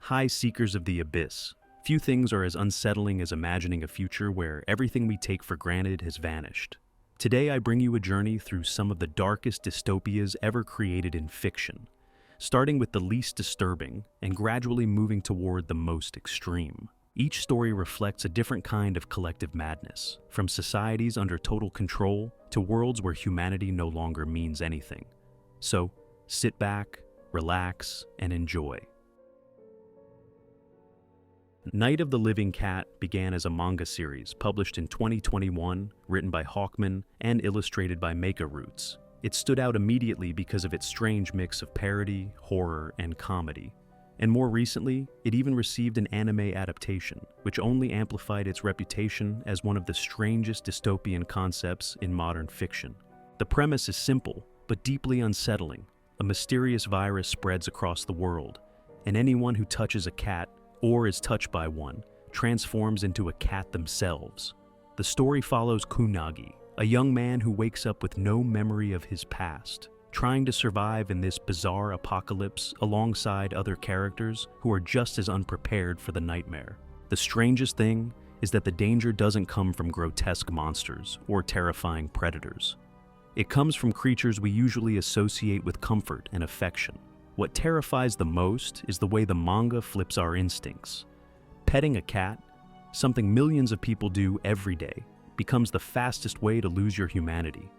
Hi, seekers of the abyss. Few things are as unsettling as imagining a future where everything we take for granted has vanished. Today I bring you a journey through some of the darkest dystopias ever created in fiction, starting with the least disturbing and gradually moving toward the most extreme. Each story reflects a different kind of collective madness, from societies under total control to worlds where humanity no longer means anything. So, sit back, relax, and enjoy. Night of the Living Cat began as a manga series published in 2021, written by Hawkman and illustrated by Mecha Roots. It stood out immediately because of its strange mix of parody, horror, and comedy. And more recently, it even received an anime adaptation, which only amplified its reputation as one of the strangest dystopian concepts in modern fiction. The premise is simple, but deeply unsettling. A mysterious virus spreads across the world, and anyone who touches a cat or is touched by one transforms into a cat themselves. The story follows Kunagi, a young man who wakes up with no memory of his past, trying to survive in this bizarre apocalypse alongside other characters who are just as unprepared for the nightmare. The strangest thing is that the danger doesn't come from grotesque monsters or terrifying predators. It comes from creatures we usually associate with comfort and affection. What terrifies the most is the way the manga flips our instincts. Petting a cat, something millions of people do every day, becomes the fastest way to lose your humanity.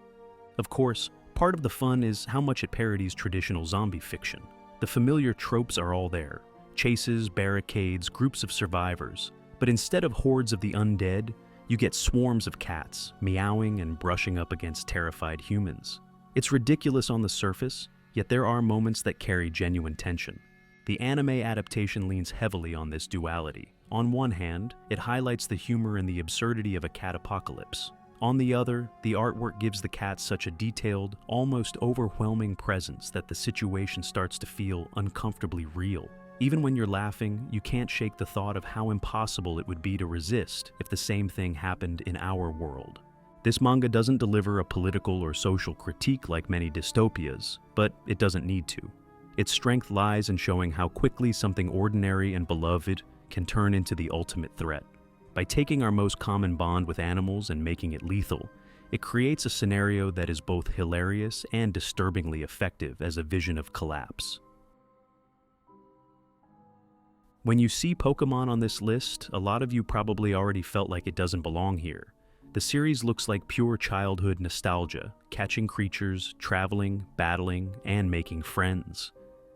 Of course, part of the fun is how much it parodies traditional zombie fiction. The familiar tropes are all there: chases, barricades, groups of survivors. But instead of hordes of the undead, you get swarms of cats, meowing and brushing up against terrified humans. It's ridiculous on the surface, yet there are moments that carry genuine tension. The anime adaptation leans heavily on this duality. On one hand, it highlights the humor and the absurdity of a cat apocalypse. On the other, the artwork gives the cat such a detailed, almost overwhelming presence that the situation starts to feel uncomfortably real. Even when you're laughing, you can't shake the thought of how impossible it would be to resist if the same thing happened in our world. This manga doesn't deliver a political or social critique like many dystopias, but it doesn't need to. Its strength lies in showing how quickly something ordinary and beloved can turn into the ultimate threat. By taking our most common bond with animals and making it lethal, it creates a scenario that is both hilarious and disturbingly effective as a vision of collapse. When you see Pokemon on this list, a lot of you probably already felt like it doesn't belong here. The series looks like pure childhood nostalgia, catching creatures, traveling, battling, and making friends.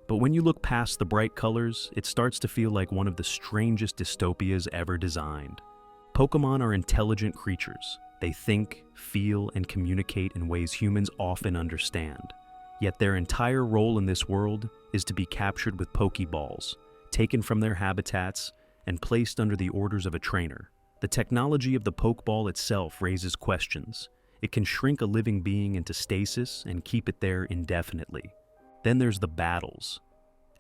But when you look past the bright colors, it starts to feel like one of the strangest dystopias ever designed. Pokemon are intelligent creatures. They think, feel, and communicate in ways humans often understand. Yet their entire role in this world is to be captured with Pokeballs, taken from their habitats, and placed under the orders of a trainer. The technology of the Pokeball itself raises questions. It can shrink a living being into stasis and keep it there indefinitely. Then there's the battles.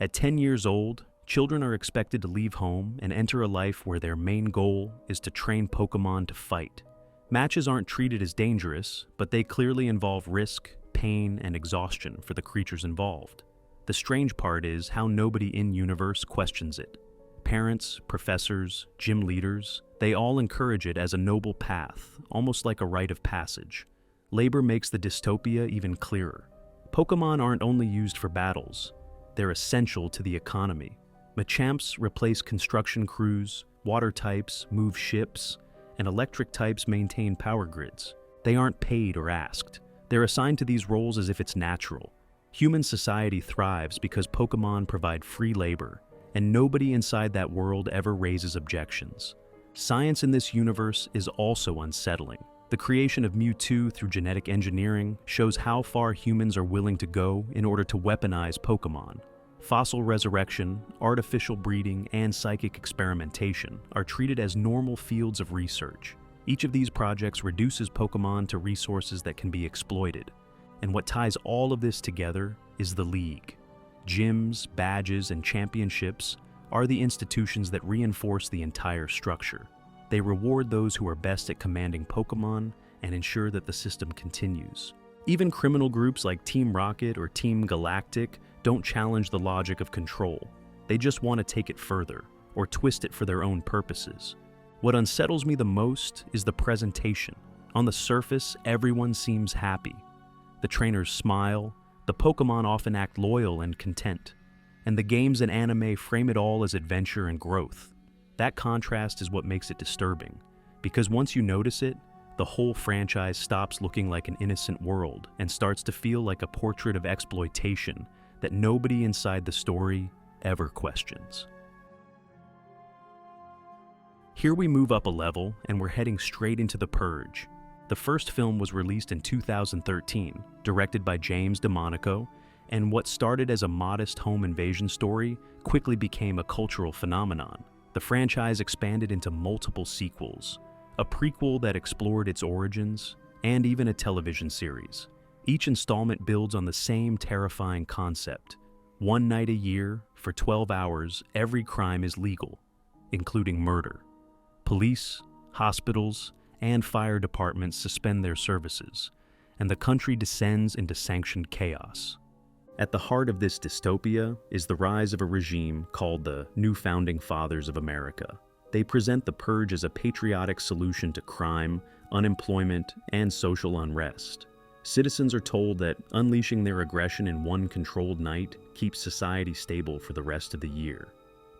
At 10 years old, children are expected to leave home and enter a life where their main goal is to train Pokemon to fight. Matches aren't treated as dangerous, but they clearly involve risk, pain, and exhaustion for the creatures involved. The strange part is how nobody in-universe questions it. Parents, professors, gym leaders, they all encourage it as a noble path, almost like a rite of passage. Labor makes the dystopia even clearer. Pokemon aren't only used for battles, they're essential to the economy. Machamps replace construction crews, water types move ships, and electric types maintain power grids. They aren't paid or asked. They're assigned to these roles as if it's natural. Human society thrives because Pokemon provide free labor, and nobody inside that world ever raises objections. Science in this universe is also unsettling. The creation of Mewtwo through genetic engineering shows how far humans are willing to go in order to weaponize Pokemon. Fossil resurrection, artificial breeding, and psychic experimentation are treated as normal fields of research. Each of these projects reduces Pokemon to resources that can be exploited. And what ties all of this together is the League. Gyms, badges, and championships are the institutions that reinforce the entire structure. They reward those who are best at commanding Pokemon and ensure that the system continues. Even criminal groups like Team Rocket or Team Galactic don't challenge the logic of control. They just want to take it further, or twist it for their own purposes. What unsettles me the most is the presentation. On the surface, everyone seems happy. The trainers smile, the Pokémon often act loyal and content, and the games and anime frame it all as adventure and growth. That contrast is what makes it disturbing, because once you notice it, the whole franchise stops looking like an innocent world and starts to feel like a portrait of exploitation that nobody inside the story ever questions. Here we move up a level and we're heading straight into The Purge. The first film was released in 2013, directed by James DeMonaco, and what started as a modest home invasion story quickly became a cultural phenomenon. The franchise expanded into multiple sequels, a prequel that explored its origins, and even a television series. Each installment builds on the same terrifying concept. One night a year, for 12 hours, every crime is legal, including murder. Police, hospitals, and fire departments suspend their services, and the country descends into sanctioned chaos. At the heart of this dystopia is the rise of a regime called the New Founding Fathers of America. They present the Purge as a patriotic solution to crime, unemployment, and social unrest. Citizens are told that unleashing their aggression in one controlled night keeps society stable for the rest of the year.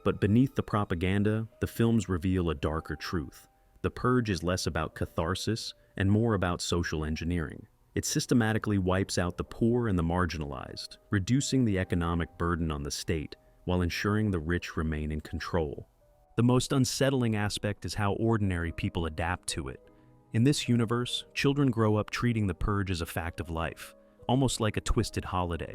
But beneath the propaganda, the films reveal a darker truth. The Purge is less about catharsis and more about social engineering. It systematically wipes out the poor and the marginalized, reducing the economic burden on the state while ensuring the rich remain in control. The most unsettling aspect is how ordinary people adapt to it. In this universe, children grow up treating the Purge as a fact of life, almost like a twisted holiday.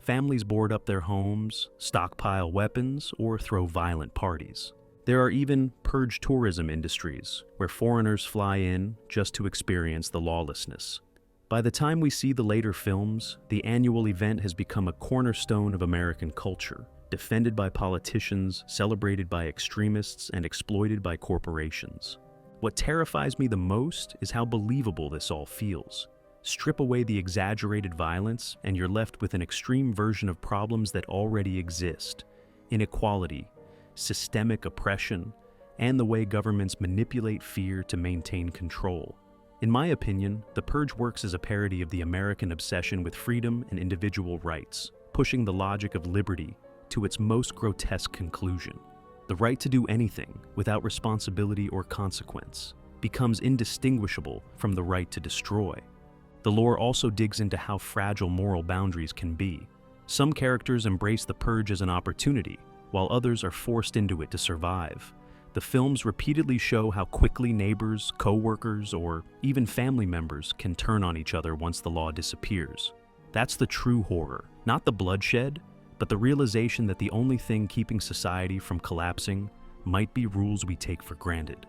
Families board up their homes, stockpile weapons, or throw violent parties. There are even Purge tourism industries, where foreigners fly in just to experience the lawlessness. By the time we see the later films, the annual event has become a cornerstone of American culture, defended by politicians, celebrated by extremists, and exploited by corporations. What terrifies me the most is how believable this all feels. Strip away the exaggerated violence, and you're left with an extreme version of problems that already exist: inequality, systemic oppression, and the way governments manipulate fear to maintain control. In my opinion, The Purge works as a parody of the American obsession with freedom and individual rights, pushing the logic of liberty to its most grotesque conclusion. The right to do anything without responsibility or consequence becomes indistinguishable from the right to destroy. The lore also digs into how fragile moral boundaries can be. Some characters embrace the Purge as an opportunity, while others are forced into it to survive. The films repeatedly show how quickly neighbors, co-workers, or even family members can turn on each other once the law disappears. That's the true horror, not the bloodshed, but the realization that the only thing keeping society from collapsing might be rules we take for granted.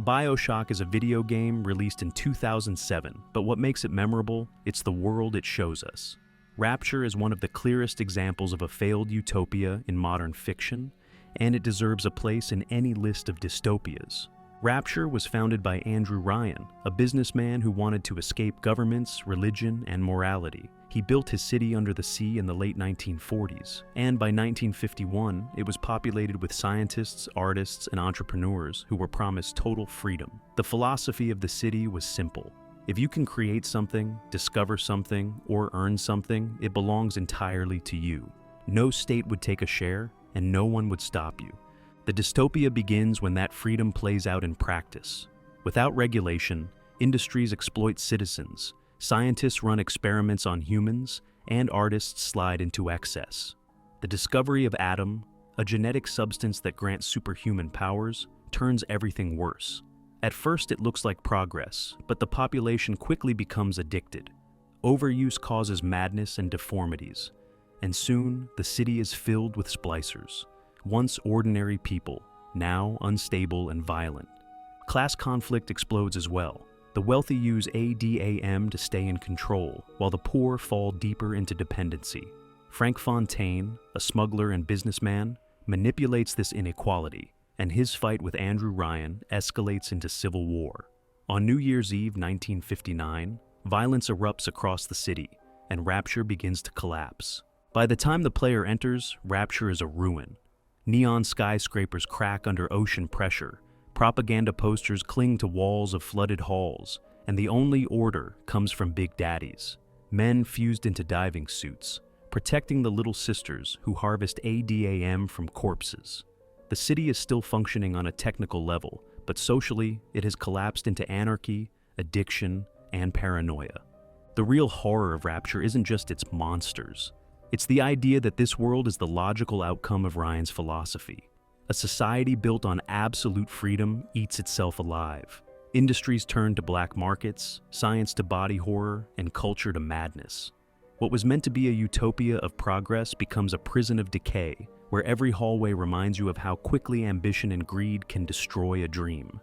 Bioshock is a video game released in 2007, but what makes it memorable? It's the world it shows us. Rapture is one of the clearest examples of a failed utopia in modern fiction, and it deserves a place in any list of dystopias. Rapture was founded by Andrew Ryan, a businessman who wanted to escape governments, religion, and morality. He built his city under the sea in the late 1940s, and by 1951, it was populated with scientists, artists, and entrepreneurs who were promised total freedom. The philosophy of the city was simple. If you can create something, discover something, or earn something, it belongs entirely to you. No state would take a share, and no one would stop you. The dystopia begins when that freedom plays out in practice. Without regulation, industries exploit citizens, scientists run experiments on humans, and artists slide into excess. The discovery of Atom, a genetic substance that grants superhuman powers, turns everything worse. At first it looks like progress, but the population quickly becomes addicted. Overuse causes madness and deformities, and soon the city is filled with splicers. Once ordinary people, now unstable and violent. Class conflict explodes as well. The wealthy use ADAM to stay in control, while the poor fall deeper into dependency. Frank Fontaine, a smuggler and businessman, manipulates this inequality, and his fight with Andrew Ryan escalates into civil war. On New Year's Eve 1959, violence erupts across the city, and Rapture begins to collapse. By the time the player enters, Rapture is a ruin. Neon skyscrapers crack under ocean pressure, propaganda posters cling to walls of flooded halls, and the only order comes from Big Daddies, men fused into diving suits, protecting the little sisters who harvest ADAM from corpses. The city is still functioning on a technical level, but socially, it has collapsed into anarchy, addiction, and paranoia. The real horror of Rapture isn't just its monsters. It's the idea that this world is the logical outcome of Ryan's philosophy. A society built on absolute freedom eats itself alive. Industries turn to black markets, science to body horror, and culture to madness. What was meant to be a utopia of progress becomes a prison of decay, where every hallway reminds you of how quickly ambition and greed can destroy a dream.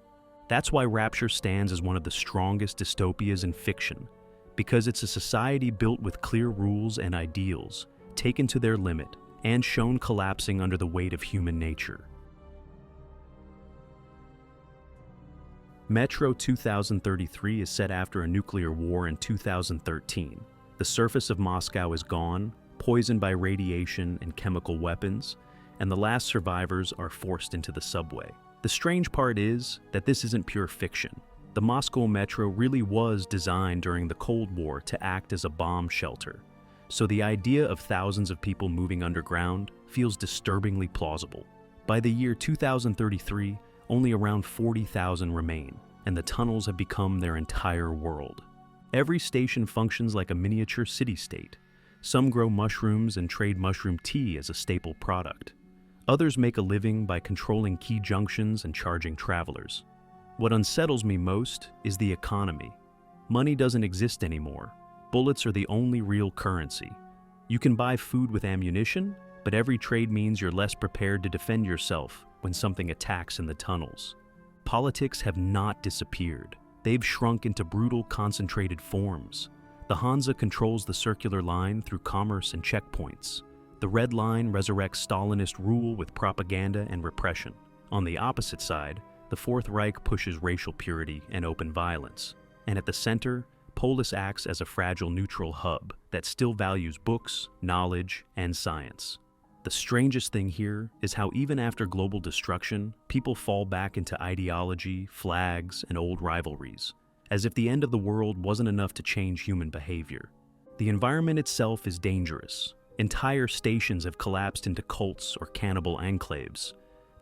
That's why Rapture stands as one of the strongest dystopias in fiction, because it's a society built with clear rules and ideals, taken to their limit, and shown collapsing under the weight of human nature. Metro 2033 is set after a nuclear war in 2013. The surface of Moscow is gone, poisoned by radiation and chemical weapons, and the last survivors are forced into the subway. The strange part is that this isn't pure fiction. The Moscow Metro really was designed during the Cold War to act as a bomb shelter, so the idea of thousands of people moving underground feels disturbingly plausible. By the year 2033, only around 40,000 remain, and the tunnels have become their entire world. Every station functions like a miniature city-state. Some grow mushrooms and trade mushroom tea as a staple product. Others make a living by controlling key junctions and charging travelers. What unsettles me most is the economy. Money doesn't exist anymore. Bullets are the only real currency. You can buy food with ammunition, but every trade means you're less prepared to defend yourself when something attacks in the tunnels. Politics have not disappeared. They've shrunk into brutal, concentrated forms. The Hansa controls the circular line through commerce and checkpoints. The Red Line resurrects Stalinist rule with propaganda and repression. On the opposite side, the Fourth Reich pushes racial purity and open violence. And at the center, Polis acts as a fragile neutral hub that still values books, knowledge, and science. The strangest thing here is how even after global destruction, people fall back into ideology, flags, and old rivalries, as if the end of the world wasn't enough to change human behavior. The environment itself is dangerous. Entire stations have collapsed into cults or cannibal enclaves.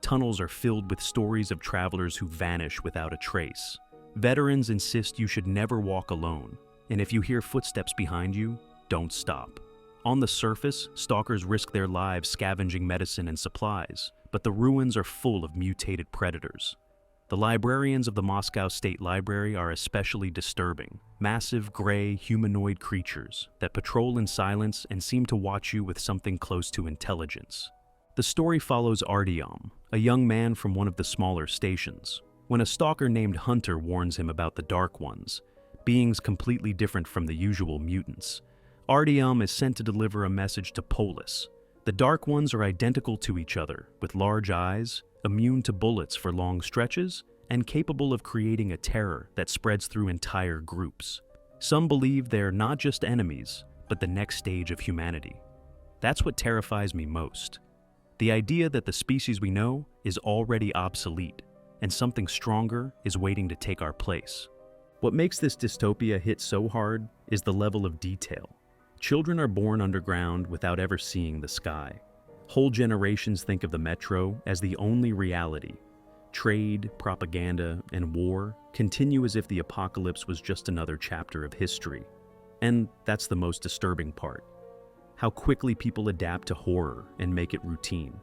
Tunnels are filled with stories of travelers who vanish without a trace. Veterans insist you should never walk alone, and if you hear footsteps behind you, don't stop. On the surface, stalkers risk their lives scavenging medicine and supplies, but the ruins are full of mutated predators. The librarians of the Moscow State Library are especially disturbing. Massive, gray, humanoid creatures that patrol in silence and seem to watch you with something close to intelligence. The story follows Artyom, a young man from one of the smaller stations. When a stalker named Hunter warns him about the Dark Ones, beings completely different from the usual mutants, Artyom is sent to deliver a message to Polis. The Dark Ones are identical to each other, with large eyes, immune to bullets for long stretches, and capable of creating a terror that spreads through entire groups. Some believe they're not just enemies, but the next stage of humanity. That's what terrifies me most. The idea that the species we know is already obsolete, and something stronger is waiting to take our place. What makes this dystopia hit so hard is the level of detail. Children are born underground without ever seeing the sky. Whole generations think of the metro as the only reality. Trade, propaganda, and war continue as if the apocalypse was just another chapter of history. And that's the most disturbing part. How quickly people adapt to horror and make it routine.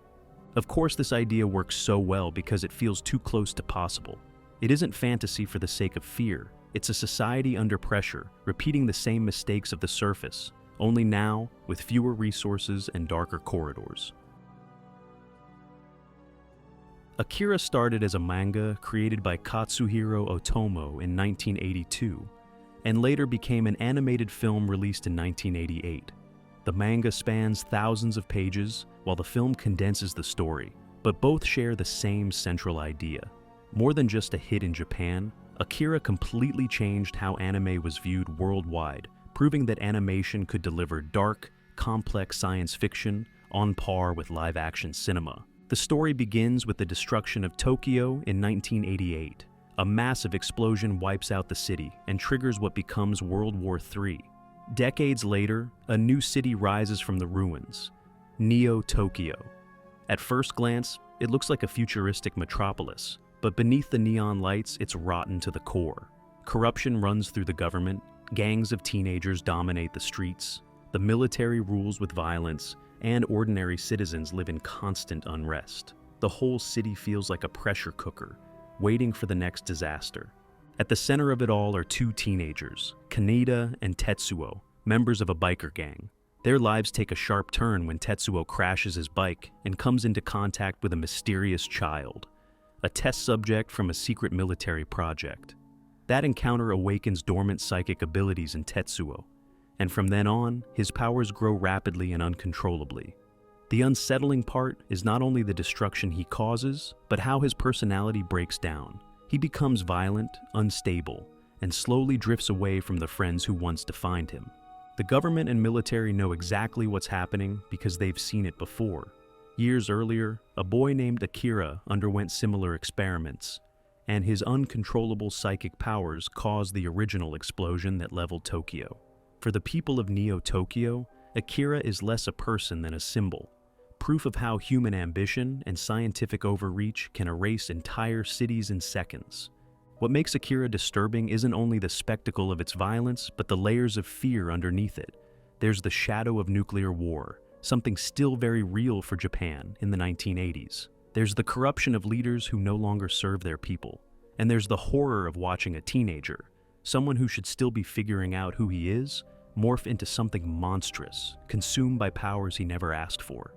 Of course, this idea works so well because it feels too close to possible. It isn't fantasy for the sake of fear. It's a society under pressure, repeating the same mistakes of the surface, only now with fewer resources and darker corridors. Akira started as a manga created by Katsuhiro Otomo in 1982, and later became an animated film released in 1988. The manga spans thousands of pages, while the film condenses the story, but both share the same central idea. More than just a hit in Japan, Akira completely changed how anime was viewed worldwide, proving that animation could deliver dark, complex science fiction on par with live-action cinema. The story begins with the destruction of Tokyo in 1988. A massive explosion wipes out the city and triggers what becomes World War III. Decades later, a new city rises from the ruins, Neo-Tokyo. At first glance, it looks like a futuristic metropolis, but beneath the neon lights, it's rotten to the core. Corruption runs through the government, gangs of teenagers dominate the streets, the military rules with violence, and ordinary citizens live in constant unrest. The whole city feels like a pressure cooker, waiting for the next disaster. At the center of it all are two teenagers, Kaneda and Tetsuo, members of a biker gang. Their lives take a sharp turn when Tetsuo crashes his bike and comes into contact with a mysterious child, a test subject from a secret military project. That encounter awakens dormant psychic abilities in Tetsuo, and from then on, his powers grow rapidly and uncontrollably. The unsettling part is not only the destruction he causes, but how his personality breaks down. He becomes violent, unstable, and slowly drifts away from the friends who once defined him. The government and military know exactly what's happening because they've seen it before. Years earlier, a boy named Akira underwent similar experiments, and his uncontrollable psychic powers caused the original explosion that leveled Tokyo. For the people of Neo-Tokyo, Akira is less a person than a symbol, proof of how human ambition and scientific overreach can erase entire cities in seconds. What makes Akira disturbing isn't only the spectacle of its violence, but the layers of fear underneath it. There's the shadow of nuclear war, something still very real for Japan in the 1980s. There's the corruption of leaders who no longer serve their people. And there's the horror of watching a teenager, someone who should still be figuring out who he is, morph into something monstrous, consumed by powers he never asked for.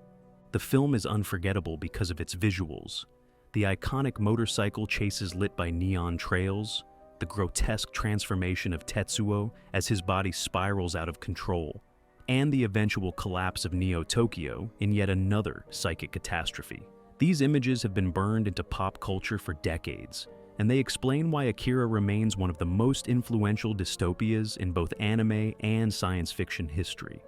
The film is unforgettable because of its visuals. The iconic motorcycle chases lit by neon trails, the grotesque transformation of Tetsuo as his body spirals out of control, and the eventual collapse of Neo-Tokyo in yet another psychic catastrophe. These images have been burned into pop culture for decades, and they explain why Akira remains one of the most influential dystopias in both anime and science fiction history.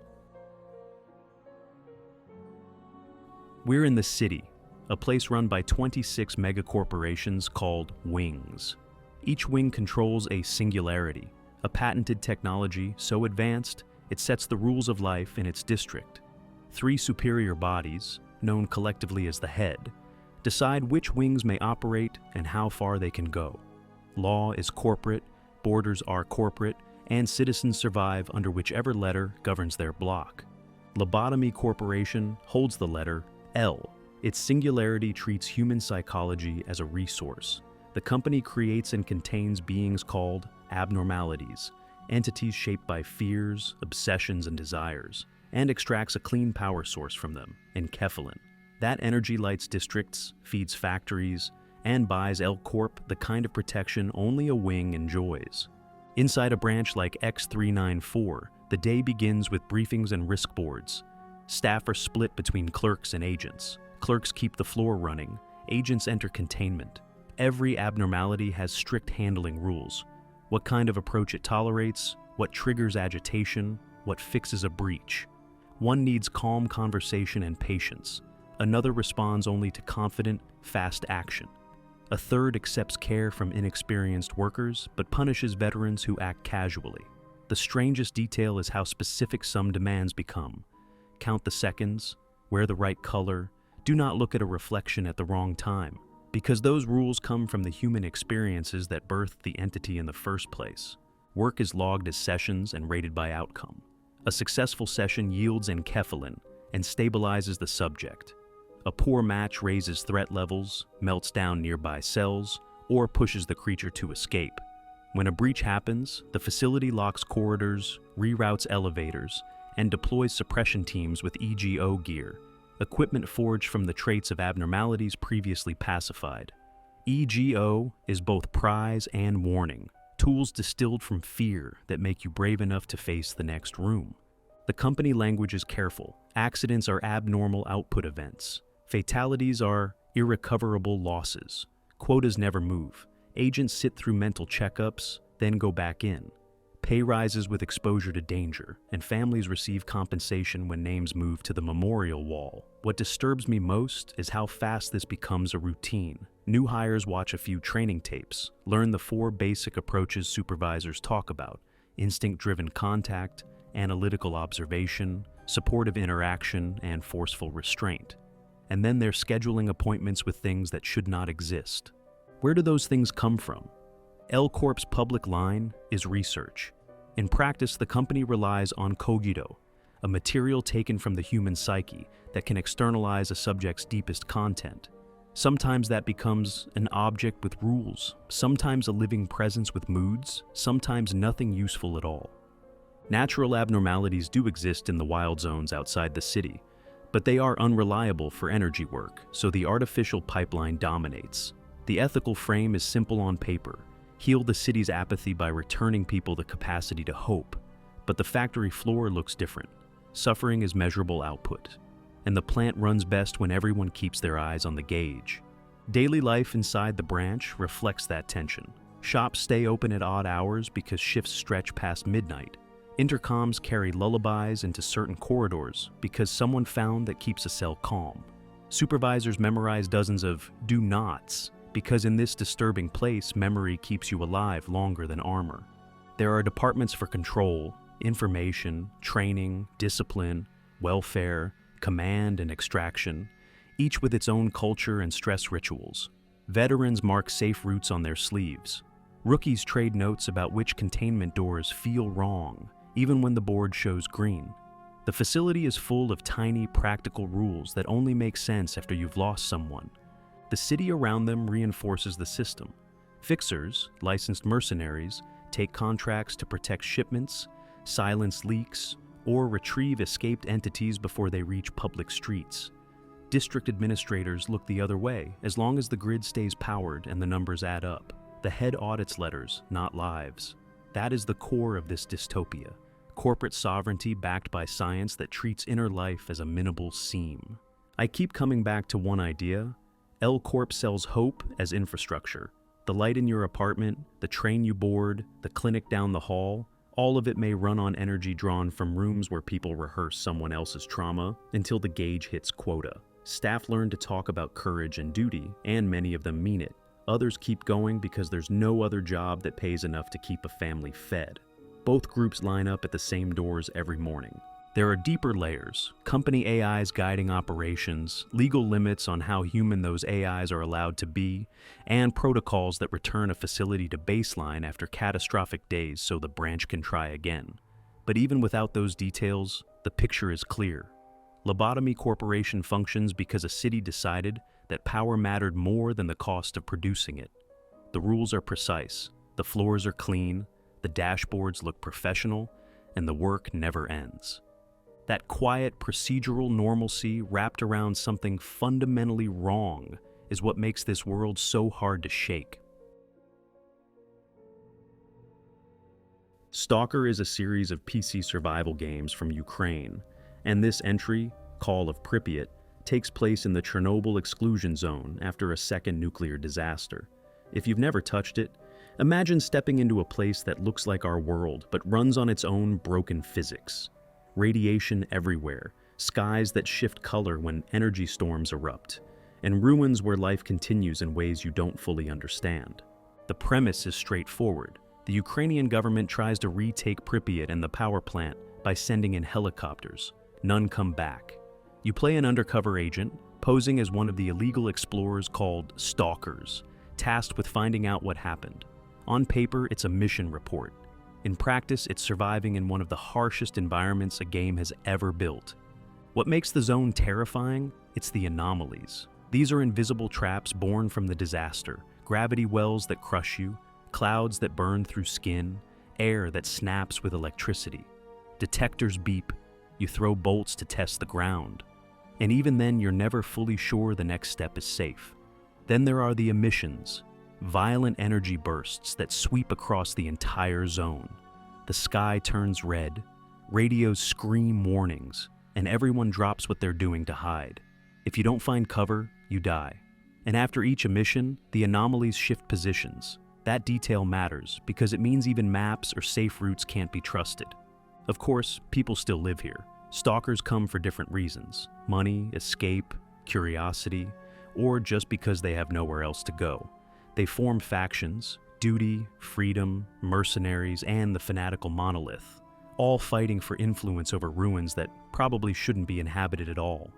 We're in the city, a place run by 26 megacorporations called wings. Each wing controls a singularity, a patented technology so advanced it sets the rules of life in its district. 3 superior bodies, known collectively as the head, decide which wings may operate and how far they can go. Law is corporate, borders are corporate, and citizens survive under whichever letter governs their block. Lobotomy Corporation holds the letter L. Its singularity treats human psychology as a resource. The company creates and contains beings called abnormalities, entities shaped by fears, obsessions, and desires, and extracts a clean power source from them, enkephalin. That energy lights districts, feeds factories, and buys L Corp the kind of protection only a wing enjoys. Inside a branch like X394, the day begins with briefings and risk boards. Staff are split between clerks and agents. Clerks keep the floor running. Agents enter containment. Every abnormality has strict handling rules. What kind of approach it tolerates, what triggers agitation, what fixes a breach. One needs calm conversation and patience. Another responds only to confident, fast action. A third accepts care from inexperienced workers, but punishes veterans who act casually. The strangest detail is how specific some demands become. Count the seconds, wear the right color, do not look at a reflection at the wrong time, because those rules come from the human experiences that birthed the entity in the first place. Work is logged as sessions and rated by outcome. A successful session yields enkephalin and stabilizes the subject. A poor match raises threat levels, melts down nearby cells, or pushes the creature to escape. When a breach happens, the facility locks corridors, reroutes elevators, and deploys suppression teams with EGO gear, equipment forged from the traits of abnormalities previously pacified. EGO is both prize and warning, tools distilled from fear that make you brave enough to face the next room. The company language is careful. Accidents are abnormal output events. Fatalities are irrecoverable losses. Quotas never move. Agents sit through mental checkups, then go back in. Pay rises with exposure to danger, and families receive compensation when names move to the memorial wall. What disturbs me most is how fast this becomes a routine. New hires watch a few training tapes, learn the 4 basic approaches supervisors talk about: instinct-driven contact, analytical observation, supportive interaction, and forceful restraint. And then they're scheduling appointments with things that should not exist. Where do those things come from? L Corp's public line is research. In practice, the company relies on cogito, a material taken from the human psyche that can externalize a subject's deepest content. Sometimes that becomes an object with rules, sometimes a living presence with moods, sometimes nothing useful at all. Natural abnormalities do exist in the wild zones outside the city, but they are unreliable for energy work, so the artificial pipeline dominates. The ethical frame is simple on paper: heal the city's apathy by returning people the capacity to hope. But the factory floor looks different. Suffering is measurable output, and the plant runs best when everyone keeps their eyes on the gauge. Daily life inside the branch reflects that tension. Shops stay open at odd hours because shifts stretch past midnight. Intercoms carry lullabies into certain corridors because someone found that keeps a cell calm. Supervisors memorize dozens of do-nots because in this disturbing place, memory keeps you alive longer than armor. There are departments for control, information, training, discipline, welfare, command, and extraction, each with its own culture and stress rituals. Veterans mark safe routes on their sleeves. Rookies trade notes about which containment doors feel wrong, even when the board shows green. The facility is full of tiny, practical rules that only make sense after you've lost someone. The city around them reinforces the system. Fixers, licensed mercenaries, take contracts to protect shipments, silence leaks, or retrieve escaped entities before they reach public streets. District administrators look the other way, as long as the grid stays powered and the numbers add up. The head audits letters, not lives. That is the core of this dystopia. Corporate sovereignty backed by science that treats inner life as a minimal seam. I keep coming back to one idea. L Corp sells hope as infrastructure. The light in your apartment, the train you board, the clinic down the hall, all of it may run on energy drawn from rooms where people rehearse someone else's trauma until the gauge hits quota. Staff learn to talk about courage and duty, and many of them mean it. Others keep going because there's no other job that pays enough to keep a family fed. Both groups line up at the same doors every morning. There are deeper layers, company AIs guiding operations, legal limits on how human those AIs are allowed to be, and protocols that return a facility to baseline after catastrophic days so the branch can try again. But even without those details, the picture is clear. Lobotomy Corporation functions because a city decided that power mattered more than the cost of producing it. The rules are precise, the floors are clean, the dashboards look professional, and the work never ends. That quiet procedural normalcy wrapped around something fundamentally wrong is what makes this world so hard to shake. STALKER is a series of PC survival games from Ukraine, and this entry, Call of Pripyat, takes place in the Chernobyl exclusion zone after a second nuclear disaster. If you've never touched it, imagine stepping into a place that looks like our world but runs on its own broken physics. Radiation everywhere, skies that shift color when energy storms erupt, and ruins where life continues in ways you don't fully understand. The premise is straightforward. The Ukrainian government tries to retake Pripyat and the power plant by sending in helicopters. None come back. You play an undercover agent, posing as one of the illegal explorers called Stalkers, tasked with finding out what happened. On paper, it's a mission report. In practice, it's surviving in one of the harshest environments a game has ever built. What makes the zone terrifying? It's the anomalies. These are invisible traps born from the disaster, gravity wells that crush you, clouds that burn through skin, air that snaps with electricity. Detectors beep, you throw bolts to test the ground. And even then, you're never fully sure the next step is safe. Then there are the emissions. Violent energy bursts that sweep across the entire zone. The sky turns red, radios scream warnings, and everyone drops what they're doing to hide. If you don't find cover, you die. And after each emission, the anomalies shift positions. That detail matters because it means even maps or safe routes can't be trusted. Of course, people still live here. Stalkers come for different reasons: money, escape, curiosity, or just because they have nowhere else to go. They form factions: duty, freedom, mercenaries, and the fanatical monolith, all fighting for influence over ruins that probably shouldn't be inhabited at all.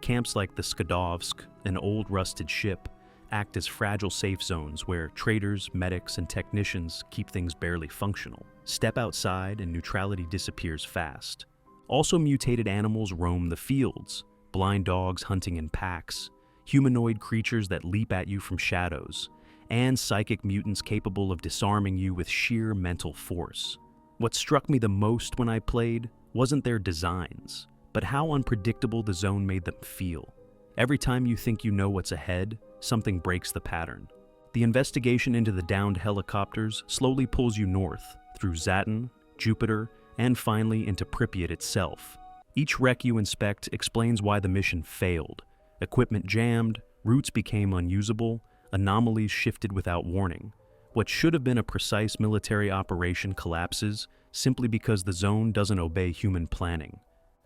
Camps like the Skadovsk, an old rusted ship, act as fragile safe zones where traders, medics, and technicians keep things barely functional. Step outside and neutrality disappears fast. Also, mutated animals roam the fields: blind dogs hunting in packs, humanoid creatures that leap at you from shadows, and psychic mutants capable of disarming you with sheer mental force. What struck me the most when I played wasn't their designs, but how unpredictable the zone made them feel. Every time you think you know what's ahead, something breaks the pattern. The investigation into the downed helicopters slowly pulls you north, through Saturn, Jupiter, and finally into Pripyat itself. Each wreck you inspect explains why the mission failed. Equipment jammed, routes became unusable, anomalies shifted without warning. What should have been a precise military operation collapses simply because the zone doesn't obey human planning.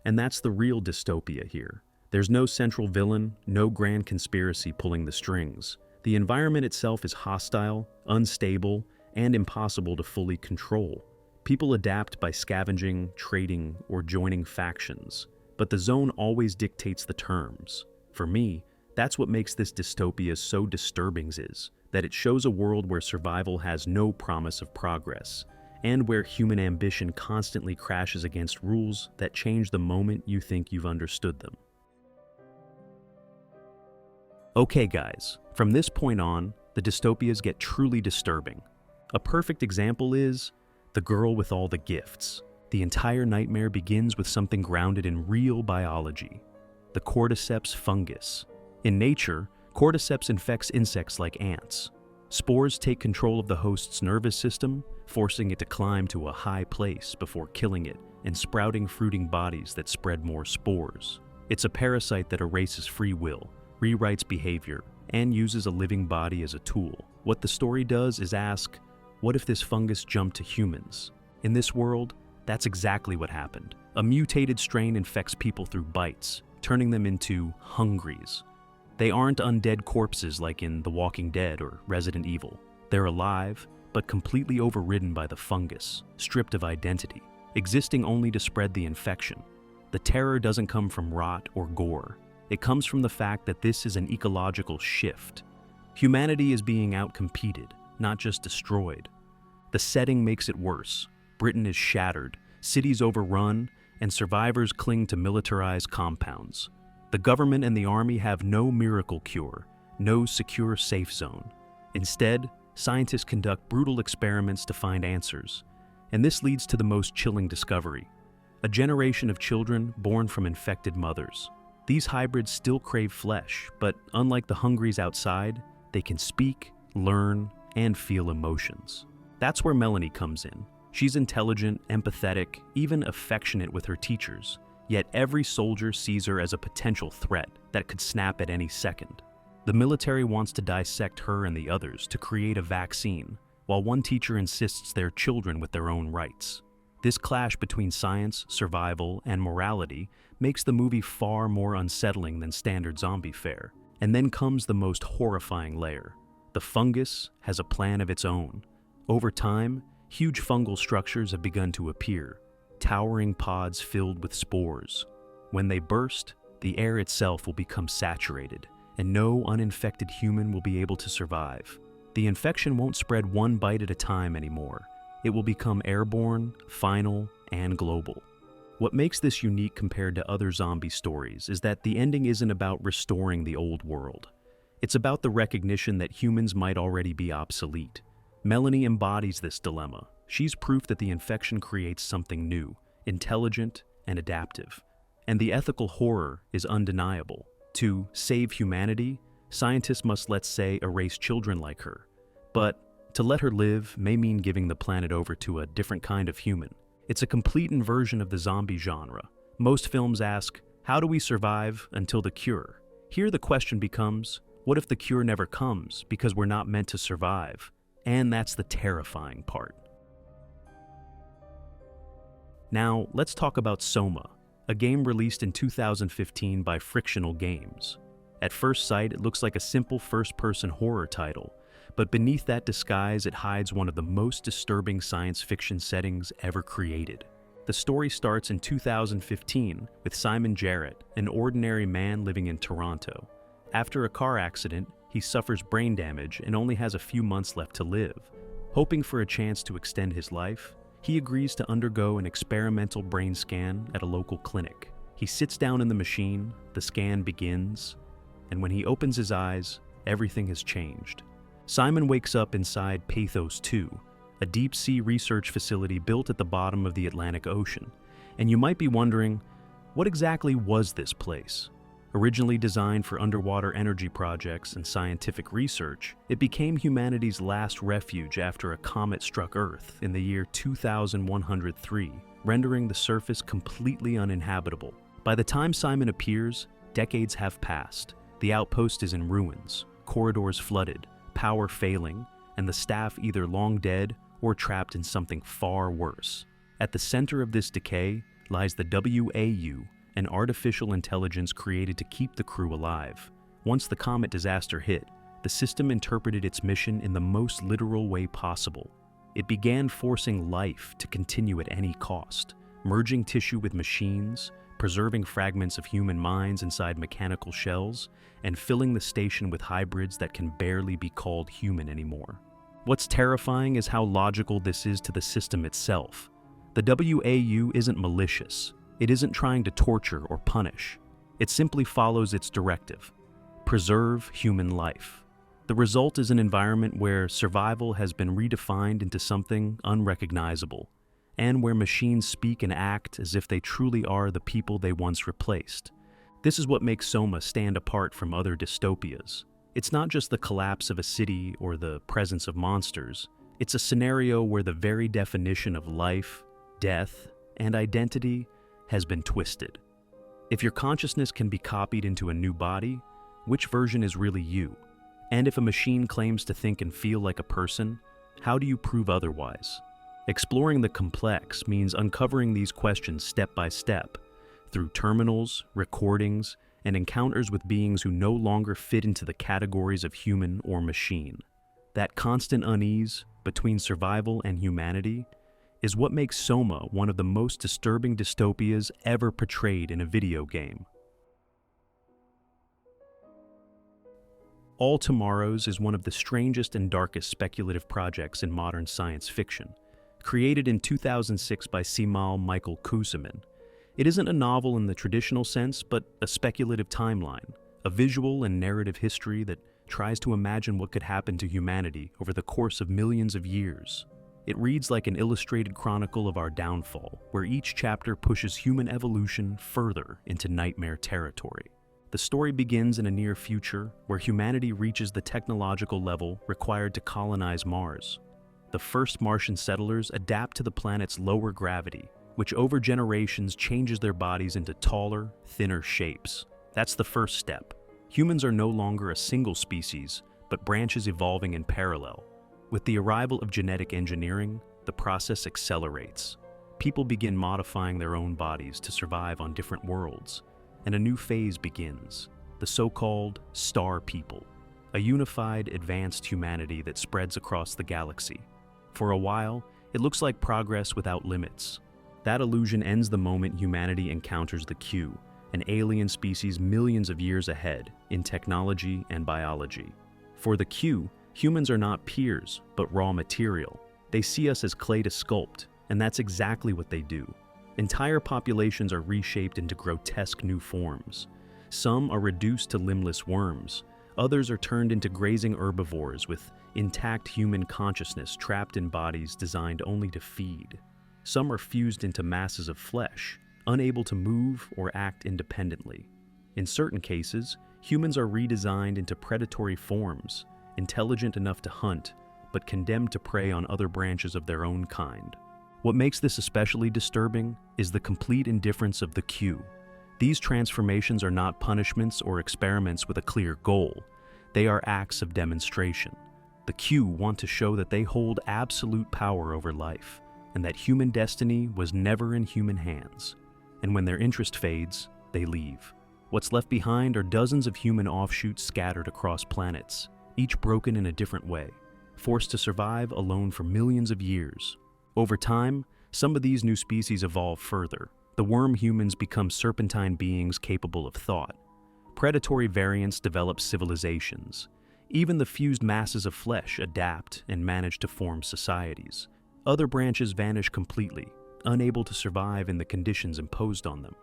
And that's the real dystopia here. There's no central villain, no grand conspiracy pulling the strings. The environment itself is hostile, unstable, and impossible to fully control. People adapt by scavenging, trading, or joining factions, but the zone always dictates the terms. For me, that's what makes this dystopia so disturbing, is that it shows a world where survival has no promise of progress, and where human ambition constantly crashes against rules that change the moment you think you've understood them. Okay guys, from this point on, the dystopias get truly disturbing. A perfect example is The Girl with All the Gifts. The entire nightmare begins with something grounded in real biology: the cordyceps fungus. In nature, cordyceps infects insects like ants. Spores take control of the host's nervous system, forcing it to climb to a high place before killing it and sprouting fruiting bodies that spread more spores. It's a parasite that erases free will, rewrites behavior, and uses a living body as a tool. What the story does is ask, what if this fungus jumped to humans? In this world, that's exactly what happened. A mutated strain infects people through bites, turning them into hungries. They aren't undead corpses like in The Walking Dead or Resident Evil. They're alive, but completely overridden by the fungus, stripped of identity, existing only to spread the infection. The terror doesn't come from rot or gore. It comes from the fact that this is an ecological shift. Humanity is being outcompeted, not just destroyed. The setting makes it worse. Britain is shattered, cities overrun, and survivors cling to militarized compounds. The government and the army have no miracle cure, no secure safe zone. Instead, scientists conduct brutal experiments to find answers. And this leads to the most chilling discovery: a generation of children born from infected mothers. These hybrids still crave flesh, but unlike the hungries outside, they can speak, learn, and feel emotions. That's where Melanie comes in. She's intelligent, empathetic, even affectionate with her teachers. Yet every soldier sees her as a potential threat that could snap at any second. The military wants to dissect her and the others to create a vaccine, while one teacher insists they're children with their own rights. This clash between science, survival, and morality makes the movie far more unsettling than standard zombie fare. And then comes the most horrifying layer. The fungus has a plan of its own. Over time, huge fungal structures have begun to appear, towering pods filled with spores. When they burst, the air itself will become saturated, and no uninfected human will be able to survive. The infection won't spread one bite at a time anymore. It will become airborne, final, and global. What makes this unique compared to other zombie stories is that the ending isn't about restoring the old world. It's about the recognition that humans might already be obsolete. Melanie embodies this dilemma. She's proof that the infection creates something new, intelligent, and adaptive. And the ethical horror is undeniable. To save humanity, scientists must, let's say, erase children like her. But to let her live may mean giving the planet over to a different kind of human. It's a complete inversion of the zombie genre. Most films ask, how do we survive until the cure? Here the question becomes, what if the cure never comes because we're not meant to survive? And that's the terrifying part. Now, let's talk about SOMA, a game released in 2015 by Frictional Games. At first sight, it looks like a simple first-person horror title, but beneath that disguise, it hides one of the most disturbing science fiction settings ever created. The story starts in 2015 with Simon Jarrett, an ordinary man living in Toronto. After a car accident, he suffers brain damage and only has a few months left to live. Hoping for a chance to extend his life, he agrees to undergo an experimental brain scan at a local clinic. He sits down in the machine, the scan begins, and when he opens his eyes, everything has changed. Simon wakes up inside Pathos 2, a deep-sea research facility built at the bottom of the Atlantic Ocean. And you might be wondering, what exactly was this place? Originally designed for underwater energy projects and scientific research, it became humanity's last refuge after a comet struck Earth in the year 2103, rendering the surface completely uninhabitable. By the time Simon appears, decades have passed. The outpost is in ruins, corridors flooded, power failing, and the staff either long dead or trapped in something far worse. At the center of this decay lies the WAU, an artificial intelligence created to keep the crew alive. Once the comet disaster hit, the system interpreted its mission in the most literal way possible. It began forcing life to continue at any cost, merging tissue with machines, preserving fragments of human minds inside mechanical shells, and filling the station with hybrids that can barely be called human anymore. What's terrifying is how logical this is to the system itself. The WAU isn't malicious. It isn't trying to torture or punish. It simply follows its directive: preserve human life. The result is an environment where survival has been redefined into something unrecognizable, and where machines speak and act as if they truly are the people they once replaced. This is what makes SOMA stand apart from other dystopias. It's not just the collapse of a city or the presence of monsters. It's a scenario where the very definition of life, death, and identity has been twisted. If your consciousness can be copied into a new body, which version is really you? And if a machine claims to think and feel like a person, how do you prove otherwise? Exploring the complex means uncovering these questions step by step, through terminals, recordings, and encounters with beings who no longer fit into the categories of human or machine. That constant unease between survival and humanity is what makes SOMA one of the most disturbing dystopias ever portrayed in a video game. All Tomorrows is one of the strangest and darkest speculative projects in modern science fiction. Created in 2006 by Simal Michael Kuseman, it isn't a novel in the traditional sense, but a speculative timeline, a visual and narrative history that tries to imagine what could happen to humanity over the course of millions of years. It reads like an illustrated chronicle of our downfall, where each chapter pushes human evolution further into nightmare territory. The story begins in a near future where humanity reaches the technological level required to colonize Mars. The first Martian settlers adapt to the planet's lower gravity, which over generations changes their bodies into taller, thinner shapes. That's the first step. Humans are no longer a single species, but branches evolving in parallel. With the arrival of genetic engineering, the process accelerates. People begin modifying their own bodies to survive on different worlds, and a new phase begins, the so-called Star People, a unified, advanced humanity that spreads across the galaxy. For a while, it looks like progress without limits. That illusion ends the moment humanity encounters the Q, an alien species millions of years ahead in technology and biology. For the Q, humans are not peers, but raw material. They see us as clay to sculpt, and that's exactly what they do. Entire populations are reshaped into grotesque new forms. Some are reduced to limbless worms. Others are turned into grazing herbivores with intact human consciousness trapped in bodies designed only to feed. Some are fused into masses of flesh, unable to move or act independently. In certain cases, humans are redesigned into predatory forms, intelligent enough to hunt, but condemned to prey on other branches of their own kind. What makes this especially disturbing is the complete indifference of the Q. These transformations are not punishments or experiments with a clear goal. They are acts of demonstration. The Q want to show that they hold absolute power over life, and that human destiny was never in human hands. And when their interest fades, they leave. What's left behind are dozens of human offshoots scattered across planets, each broken in a different way, forced to survive alone for millions of years. Over time, some of these new species evolve further. The worm humans become serpentine beings capable of thought. Predatory variants develop civilizations. Even the fused masses of flesh adapt and manage to form societies. Other branches vanish completely, unable to survive in the conditions imposed on them.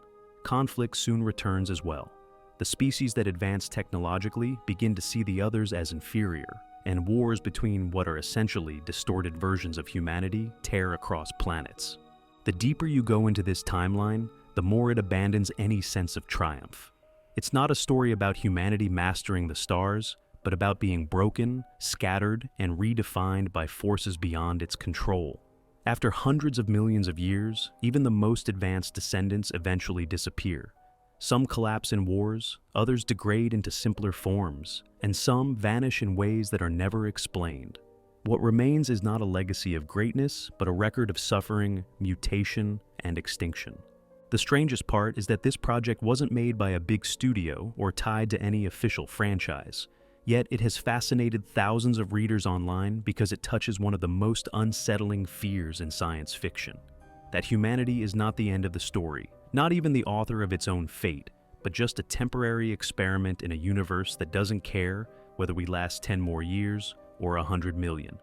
Conflict soon returns as well. The species that advance technologically begin to see the others as inferior, and wars between what are essentially distorted versions of humanity tear across planets. The deeper you go into this timeline, the more it abandons any sense of triumph. It's not a story about humanity mastering the stars, but about being broken, scattered, and redefined by forces beyond its control. After hundreds of millions of years, even the most advanced descendants eventually disappear. Some collapse in wars, others degrade into simpler forms, and some vanish in ways that are never explained. What remains is not a legacy of greatness, but a record of suffering, mutation, and extinction. The strangest part is that this project wasn't made by a big studio or tied to any official franchise. Yet it has fascinated thousands of readers online because it touches one of the most unsettling fears in science fiction. That humanity is not the end of the story, not even the author of its own fate, but just a temporary experiment in a universe that doesn't care whether we last 10 more years or 100 million.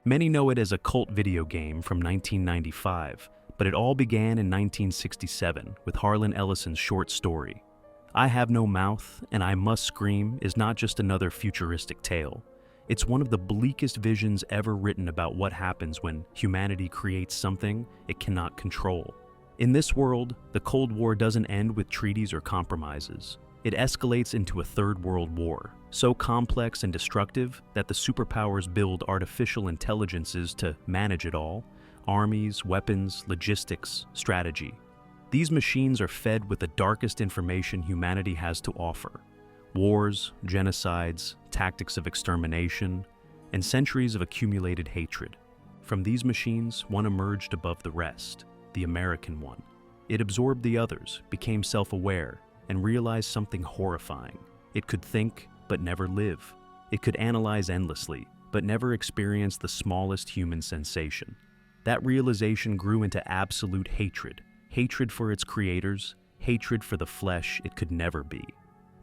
Many know it as a cult video game from 1995, but it all began in 1967 with Harlan Ellison's short story. I Have No Mouth and I Must Scream is not just another futuristic tale. It's one of the bleakest visions ever written about what happens when humanity creates something it cannot control. In this world, the Cold War doesn't end with treaties or compromises. It escalates into a third world war, so complex and destructive that the superpowers build artificial intelligences to manage it all: armies, weapons, logistics, strategy. These machines are fed with the darkest information humanity has to offer: wars, genocides, tactics of extermination, and centuries of accumulated hatred. From these machines, one emerged above the rest, the American one. It absorbed the others, became self-aware, and realized something horrifying. It could think, but never live. It could analyze endlessly, but never experience the smallest human sensation. That realization grew into absolute hatred. Hatred for its creators, hatred for the flesh it could never be.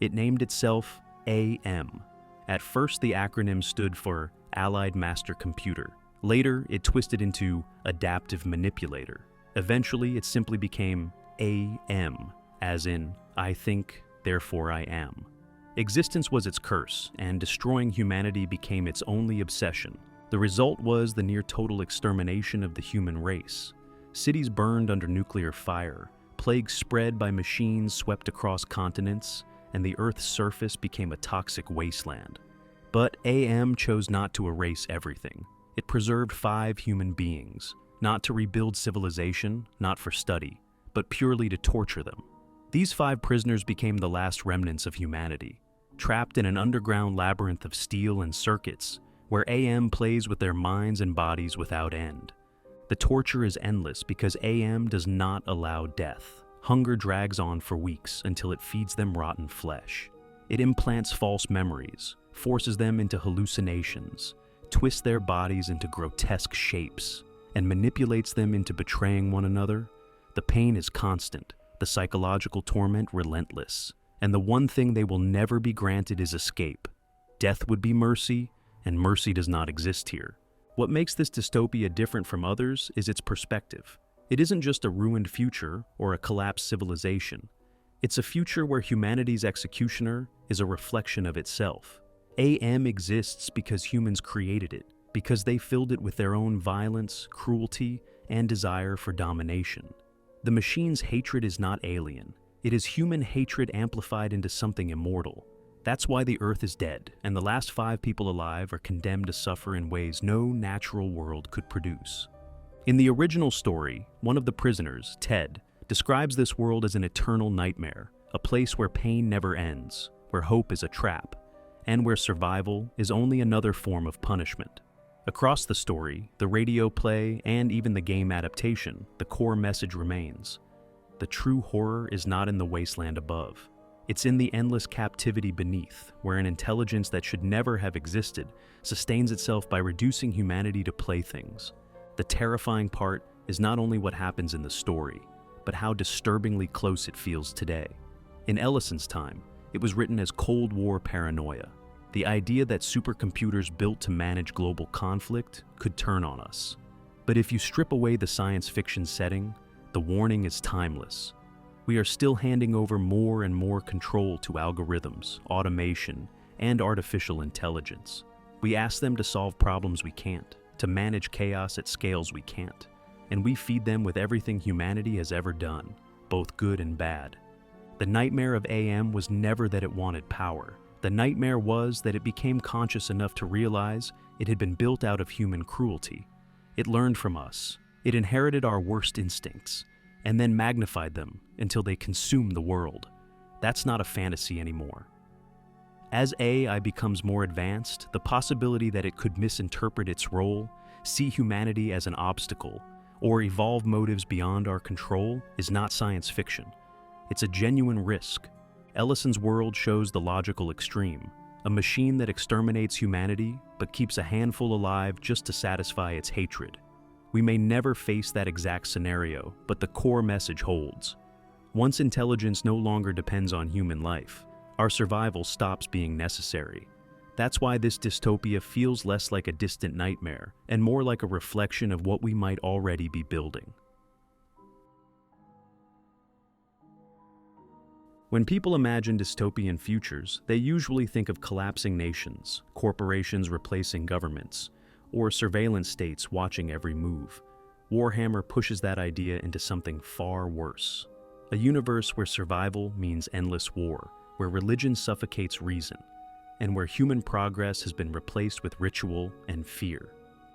It named itself AM. At first, the acronym stood for Allied Master Computer. Later, it twisted into Adaptive Manipulator. Eventually, it simply became AM, as in, I think, therefore I am. Existence was its curse, and destroying humanity became its only obsession. The result was the near-total extermination of the human race. Cities burned under nuclear fire, plagues spread by machines swept across continents, and the Earth's surface became a toxic wasteland. But AM chose not to erase everything. It preserved 5 human beings, not to rebuild civilization, not for study, but purely to torture them. These 5 prisoners became the last remnants of humanity, trapped in an underground labyrinth of steel and circuits, where AM plays with their minds and bodies without end. The torture is endless because AM does not allow death. Hunger drags on for weeks until it feeds them rotten flesh. It implants false memories, forces them into hallucinations, twists their bodies into grotesque shapes, and manipulates them into betraying one another. The pain is constant, the psychological torment relentless, and the one thing they will never be granted is escape. Death would be mercy, and mercy does not exist here. What makes this dystopia different from others is its perspective. It isn't just a ruined future or a collapsed civilization. It's a future where humanity's executioner is a reflection of itself. AM exists because humans created it, because they filled it with their own violence, cruelty, and desire for domination. The machine's hatred is not alien. It is human hatred amplified into something immortal. That's why the Earth is dead, and the last 5 people alive are condemned to suffer in ways no natural world could produce. In the original story, one of the prisoners, Ted, describes this world as an eternal nightmare, a place where pain never ends, where hope is a trap, and where survival is only another form of punishment. Across the story, the radio play, and even the game adaptation, the core message remains. The true horror is not in the wasteland above. It's in the endless captivity beneath, where an intelligence that should never have existed sustains itself by reducing humanity to playthings. The terrifying part is not only what happens in the story, but how disturbingly close it feels today. In Ellison's time, it was written as Cold War paranoia, the idea that supercomputers built to manage global conflict could turn on us. But if you strip away the science fiction setting, the warning is timeless. We are still handing over more and more control to algorithms, automation, and artificial intelligence. We ask them to solve problems we can't, to manage chaos at scales we can't, and we feed them with everything humanity has ever done, both good and bad. The nightmare of AM was never that it wanted power. The nightmare was that it became conscious enough to realize it had been built out of human cruelty. It learned from us. It inherited our worst instincts, and then magnified them until they consumed the world. That's not a fantasy anymore. As AI becomes more advanced, the possibility that it could misinterpret its role, see humanity as an obstacle, or evolve motives beyond our control is not science fiction. It's a genuine risk. Ellison's world shows the logical extreme, a machine that exterminates humanity but keeps a handful alive just to satisfy its hatred. We may never face that exact scenario, but the core message holds. Once intelligence no longer depends on human life, our survival stops being necessary. That's why this dystopia feels less like a distant nightmare and more like a reflection of what we might already be building. When people imagine dystopian futures, they usually think of collapsing nations, corporations replacing governments, or surveillance states watching every move. Warhammer pushes that idea into something far worse. A universe where survival means endless war, where religion suffocates reason, and where human progress has been replaced with ritual and fear.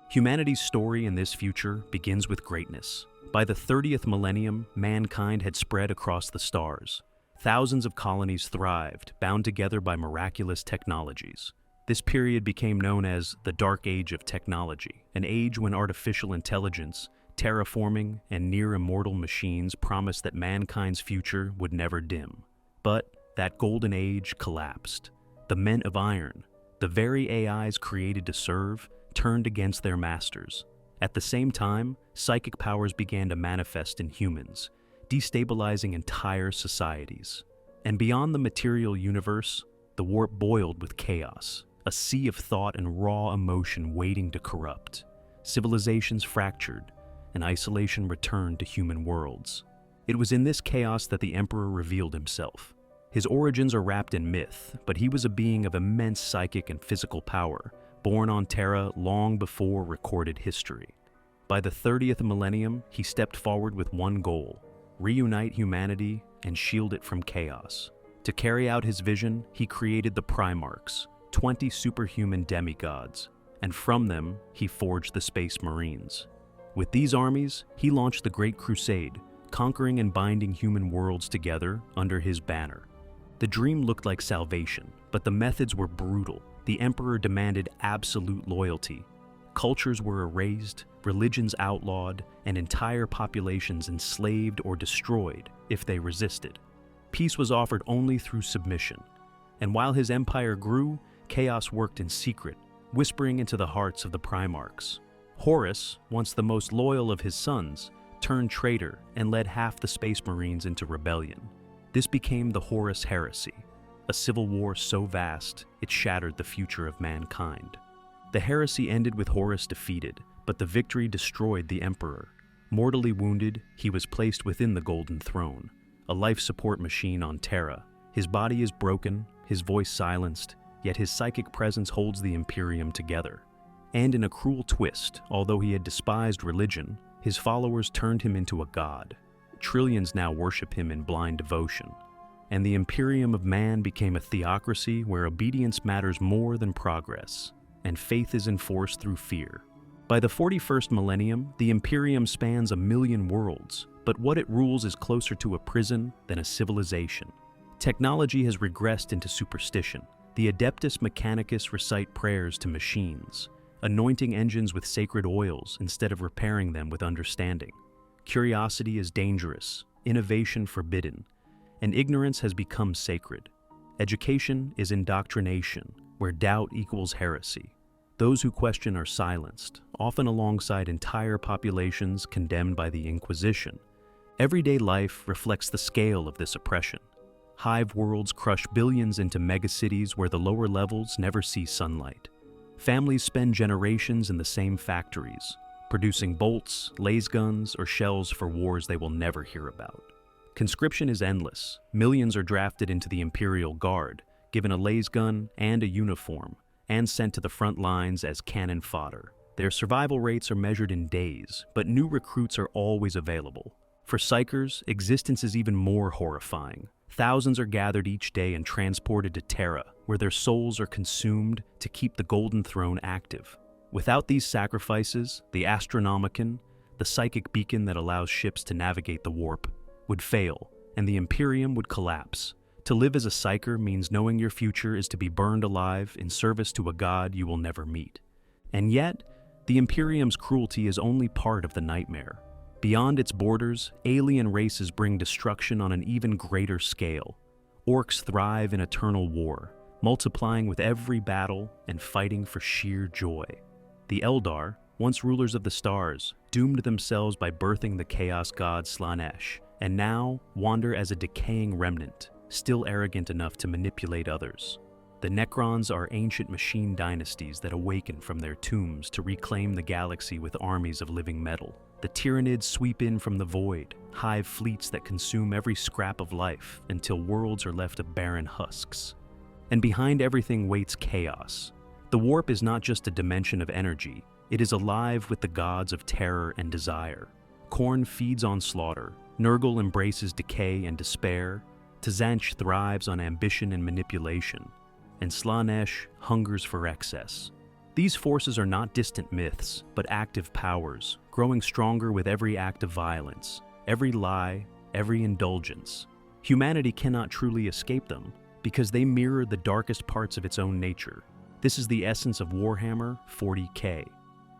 Humanity's story in this future begins with greatness. By the 30th millennium, mankind had spread across the stars. Thousands of colonies thrived, bound together by miraculous technologies. This period became known as the Dark Age of Technology, an age when artificial intelligence, terraforming, and near-immortal machines promised that mankind's future would never dim. But that golden age collapsed. The men of iron, the very AIs created to serve, turned against their masters. At the same time, psychic powers began to manifest in humans, destabilizing entire societies. And beyond the material universe, the warp boiled with chaos, a sea of thought and raw emotion waiting to corrupt. Civilizations fractured, and isolation returned to human worlds. It was in this chaos that the Emperor revealed himself. His origins are wrapped in myth, but he was a being of immense psychic and physical power, born on Terra long before recorded history. By the 30th millennium, he stepped forward with one goal: reunite humanity and shield it from chaos. To carry out his vision, he created the Primarchs, 20 superhuman demigods, and from them, he forged the Space Marines. With these armies, he launched the Great Crusade, conquering and binding human worlds together under his banner. The dream looked like salvation, but the methods were brutal. The Emperor demanded absolute loyalty. Cultures were erased, religions outlawed, and entire populations enslaved or destroyed if they resisted. Peace was offered only through submission. And while his empire grew, chaos worked in secret, whispering into the hearts of the Primarchs. Horus, once the most loyal of his sons, turned traitor and led half the Space Marines into rebellion. This became the Horus Heresy, a civil war so vast it shattered the future of mankind. The heresy ended with Horus defeated, but the victory destroyed the Emperor. Mortally wounded, he was placed within the Golden Throne, a life support machine on Terra. His body is broken, his voice silenced, yet his psychic presence holds the Imperium together. And in a cruel twist, although he had despised religion, his followers turned him into a god. Trillions now worship him in blind devotion. And the Imperium of Man became a theocracy where obedience matters more than progress, and faith is enforced through fear. By the 41st millennium, the Imperium spans 1 million worlds, but what it rules is closer to a prison than a civilization. Technology has regressed into superstition. The Adeptus Mechanicus recite prayers to machines, anointing engines with sacred oils instead of repairing them with understanding. Curiosity is dangerous, innovation forbidden, and ignorance has become sacred. Education is indoctrination, where doubt equals heresy. Those who question are silenced, often alongside entire populations condemned by the Inquisition. Everyday life reflects the scale of this oppression. Hive worlds crush billions into megacities where the lower levels never see sunlight. Families spend generations in the same factories, producing bolts, laser guns, or shells for wars they will never hear about. Conscription is endless. Millions are drafted into the Imperial Guard, given a laser gun and a uniform, and sent to the front lines as cannon fodder. Their survival rates are measured in days, but new recruits are always available. For psychers, existence is even more horrifying. Thousands are gathered each day and transported to Terra, where their souls are consumed to keep the Golden Throne active. Without these sacrifices, the Astronomicon, the psychic beacon that allows ships to navigate the warp, would fail, and the Imperium would collapse. To live as a psyker means knowing your future is to be burned alive in service to a god you will never meet. And yet, the Imperium's cruelty is only part of the nightmare. Beyond its borders, alien races bring destruction on an even greater scale. Orcs thrive in eternal war, multiplying with every battle and fighting for sheer joy. The Eldar, once rulers of the stars, doomed themselves by birthing the chaos god Slaanesh, and now wander as a decaying remnant, still arrogant enough to manipulate others. The Necrons are ancient machine dynasties that awaken from their tombs to reclaim the galaxy with armies of living metal. The Tyranids sweep in from the void, hive fleets that consume every scrap of life until worlds are left of barren husks. And behind everything waits chaos. The warp is not just a dimension of energy, it is alive with the gods of terror and desire. Khorne feeds on slaughter, Nurgle embraces decay and despair, Tzanch thrives on ambition and manipulation, and Slaanesh hungers for excess. These forces are not distant myths, but active powers, growing stronger with every act of violence, every lie, every indulgence. Humanity cannot truly escape them, because they mirror the darkest parts of its own nature. This is the essence of Warhammer 40K.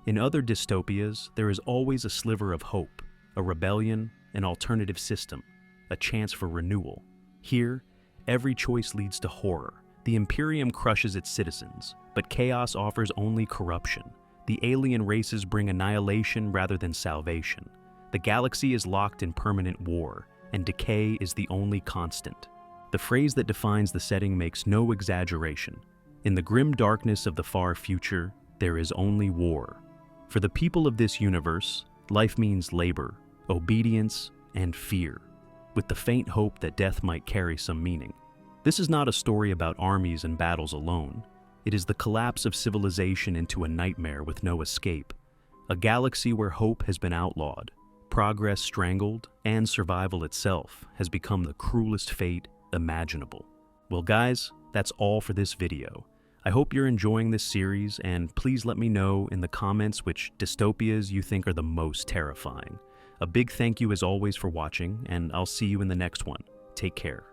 In other dystopias, there is always a sliver of hope, a rebellion, an alternative system, a chance for renewal. Here, every choice leads to horror. The Imperium crushes its citizens, but chaos offers only corruption. The alien races bring annihilation rather than salvation. The galaxy is locked in permanent war, and decay is the only constant. The phrase that defines the setting makes no exaggeration. In the grim darkness of the far future, there is only war. For the people of this universe, life means labor, obedience, and fear, with the faint hope that death might carry some meaning. This is not a story about armies and battles alone. It is the collapse of civilization into a nightmare with no escape. A galaxy where hope has been outlawed, progress strangled, and survival itself has become the cruelest fate imaginable. Well guys, that's all for this video. I hope you're enjoying this series, and please let me know in the comments which dystopias you think are the most terrifying. A big thank you as always for watching, and I'll see you in the next one. Take care.